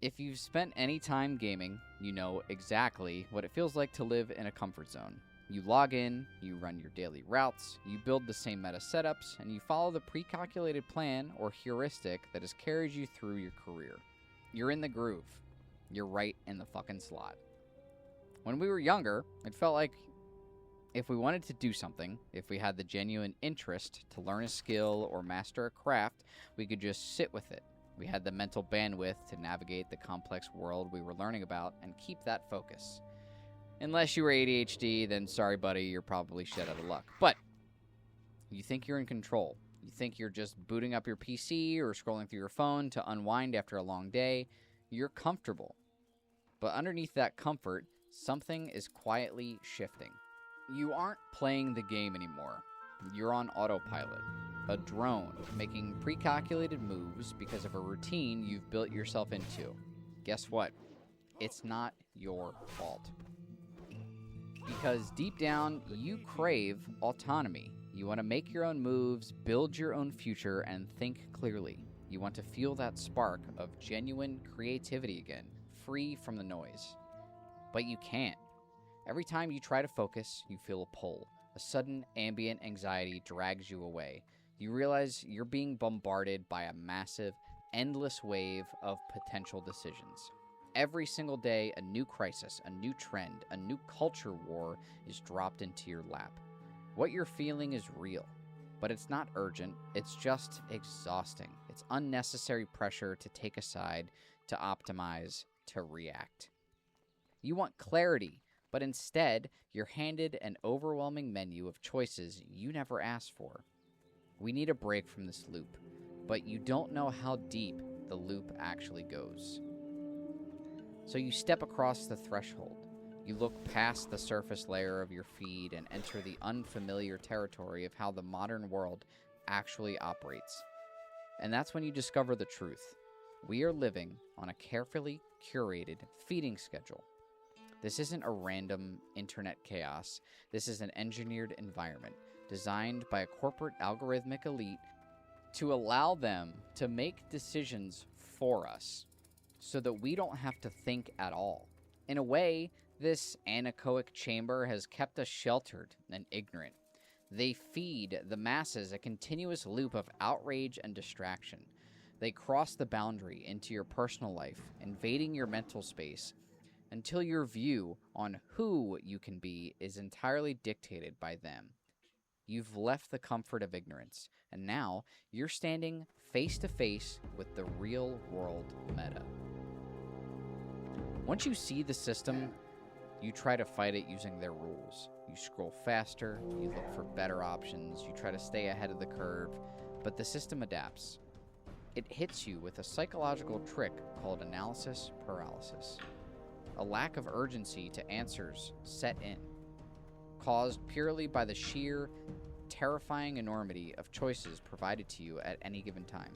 If you've spent any time gaming, you know exactly what it feels like to live in a comfort zone. You log in, you run your daily routes, you build the same meta setups, and you follow the pre-calculated plan or heuristic that has carried you through your career. You're in the groove. You're right in the fucking slot. When we were younger, it felt like if we wanted to do something, if we had the genuine interest to learn a skill or master a craft, we could just sit with it. We had the mental bandwidth to navigate the complex world we were learning about and keep that focus. Unless you were ADHD, then sorry, buddy, you're probably shit out of luck. But you think you're in control. You think you're just booting up your PC or scrolling through your phone to unwind after a long day. You're comfortable. But underneath that comfort, something is quietly shifting. You aren't playing the game anymore. You're on autopilot. A drone making pre-calculated moves because of a routine you've built yourself into. Guess what? It's not your fault. Because deep down, you crave autonomy. You want to make your own moves, build your own future, and think clearly. You want to feel that spark of genuine creativity again, free from the noise. But you can't. Every time you try to focus, you feel a pull. A sudden ambient anxiety drags you away. You realize you're being bombarded by a massive, endless wave of potential decisions. Every single day, a new crisis, a new trend, a new culture war is dropped into your lap. What you're feeling is real, but it's not urgent. It's just exhausting. It's unnecessary pressure to take a side, to optimize, to react. You want clarity, but instead, you're handed an overwhelming menu of choices you never asked for. We need a break from this loop, but you don't know how deep the loop actually goes. So you step across the threshold. You look past the surface layer of your feed and enter the unfamiliar territory of how the modern world actually operates. And that's when you discover the truth. We are living on a carefully curated feeding schedule. This isn't a random internet chaos. This is an engineered environment designed by a corporate algorithmic elite to allow them to make decisions for us so that we don't have to think at all. In a way, this anechoic chamber has kept us sheltered and ignorant. They feed the masses a continuous loop of outrage and distraction. They cross the boundary into your personal life, invading your mental space, until your view on who you can be is entirely dictated by them. You've left the comfort of ignorance, and now you're standing face to face with the real world meta. Once you see the system, you try to fight it using their rules. You scroll faster, you look for better options, you try to stay ahead of the curve, but the system adapts. It hits you with a psychological trick called analysis paralysis. A lack of urgency to answers set in, caused purely by the sheer, terrifying enormity of choices provided to you at any given time.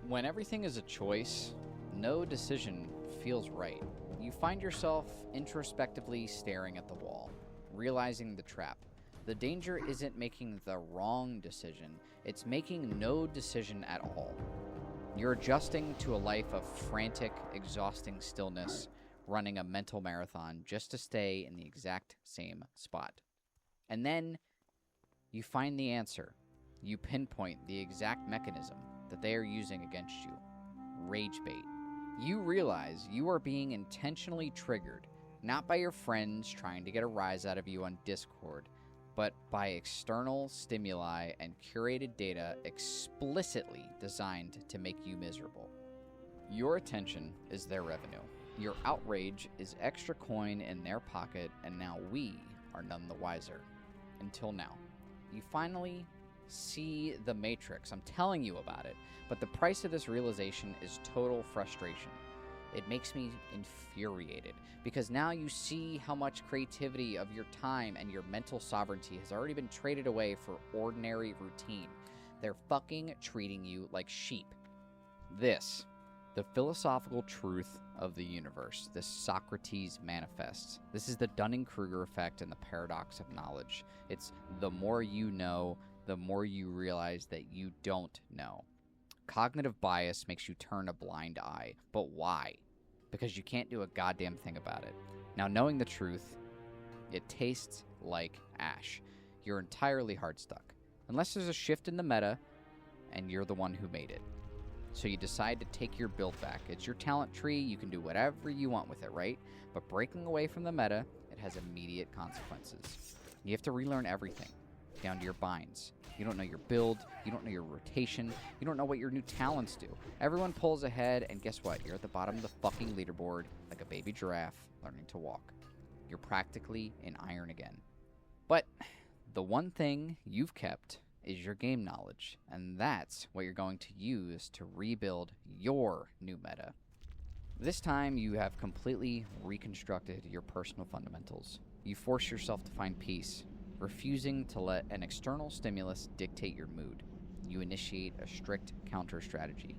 When everything is a choice, no decision feels right. You find yourself introspectively staring at the wall, realizing the trap. The danger isn't making the wrong decision, it's making no decision at all. You're adjusting to a life of frantic, exhausting stillness, running a mental marathon just to stay in the exact same spot. And then you find the answer. You pinpoint the exact mechanism that they are using against you. Rage bait. You realize you are being intentionally triggered, not by your friends trying to get a rise out of you on Discord, but by external stimuli and curated data explicitly designed to make you miserable. Your attention is their revenue. Your outrage is extra coin in their pocket, and now we are none the wiser. Until now. You finally see the matrix. I'm telling you about it, but the price of this realization is total frustration. It makes me infuriated, because now you see how much creativity of your time and your mental sovereignty has already been traded away for ordinary routine. They're fucking treating you like sheep. This, the philosophical truth of the universe, this Socrates manifest. This is the Dunning-Kruger effect and the paradox of knowledge. It's the more you know, the more you realize that you don't know. Cognitive bias makes you turn a blind eye. But why? because you can't do a goddamn thing about it. Now, knowing the truth, it tastes like ash. You're entirely hard stuck. Unless there's a shift in the meta, and you're the one who made it. So you decide to take your build back. It's your talent tree, you can do whatever you want with it, right? But breaking away from the meta, it has immediate consequences. You have to relearn everything, down to your binds. You don't know your build, you don't know your rotation, you don't know what your new talents do. Everyone pulls ahead, and guess what? You're at the bottom of the fucking leaderboard, like a baby giraffe learning to walk. You're practically in iron again. But the one thing you've kept is your game knowledge, and that's what you're going to use to rebuild your new meta. This time, you have completely reconstructed your personal fundamentals. You force yourself to find peace, refusing to let an external stimulus dictate your mood. You initiate a strict counter strategy,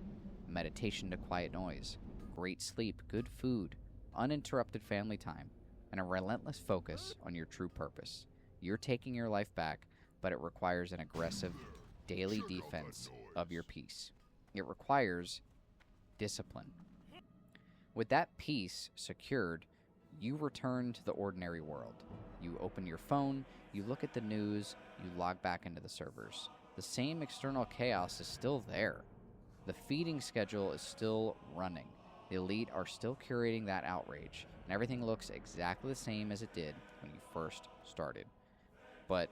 meditation to quiet noise, great sleep, good food, uninterrupted family time, and a relentless focus on your true purpose. You're taking your life back, but it requires an aggressive daily defense of your peace. It requires discipline. With that peace secured, you return to the ordinary world. You open your phone, you look at the news, you log back into the servers. The same external chaos is still there. The feeding schedule is still running. The elite are still curating that outrage, and everything looks exactly the same as it did when you first started. But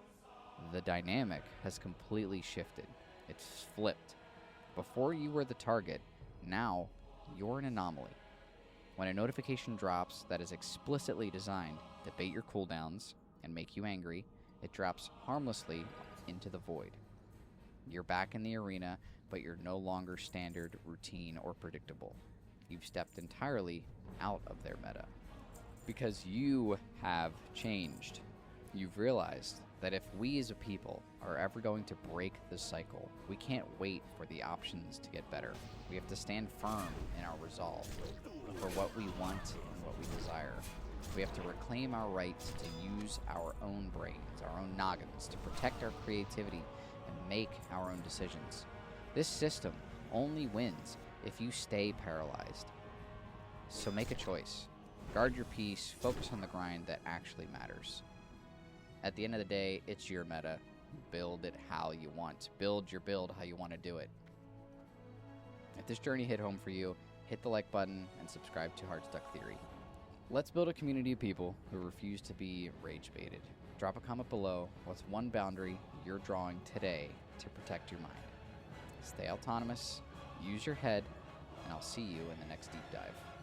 the dynamic has completely shifted. It's flipped. Before you were the target, now you're an anomaly. When a notification drops that is explicitly designed to bait your cooldowns and make you angry, it drops harmlessly into the void. You're back in the arena, but you're no longer standard, routine, or predictable. You've stepped entirely out of their meta. Because you have changed. You've realized that if we as a people are ever going to break the cycle, we can't wait for the options to get better. We have to stand firm in our resolve for what we want and what we desire. We have to reclaim our rights to use our own brains, our own noggins, to protect our creativity and make our own decisions. This system only wins if you stay paralyzed. So make a choice. Guard your peace, focus on the grind that actually matters. At the end of the day, it's your meta. Build it how you want. Build your build how you want to do it. If this journey hit home for you, hit the like button and subscribe to Hardstuck Theory. Let's build a community of people who refuse to be rage baited. Drop a comment below. What's one boundary you're drawing today to protect your mind? Stay autonomous, use your head, and I'll see you in the next deep dive.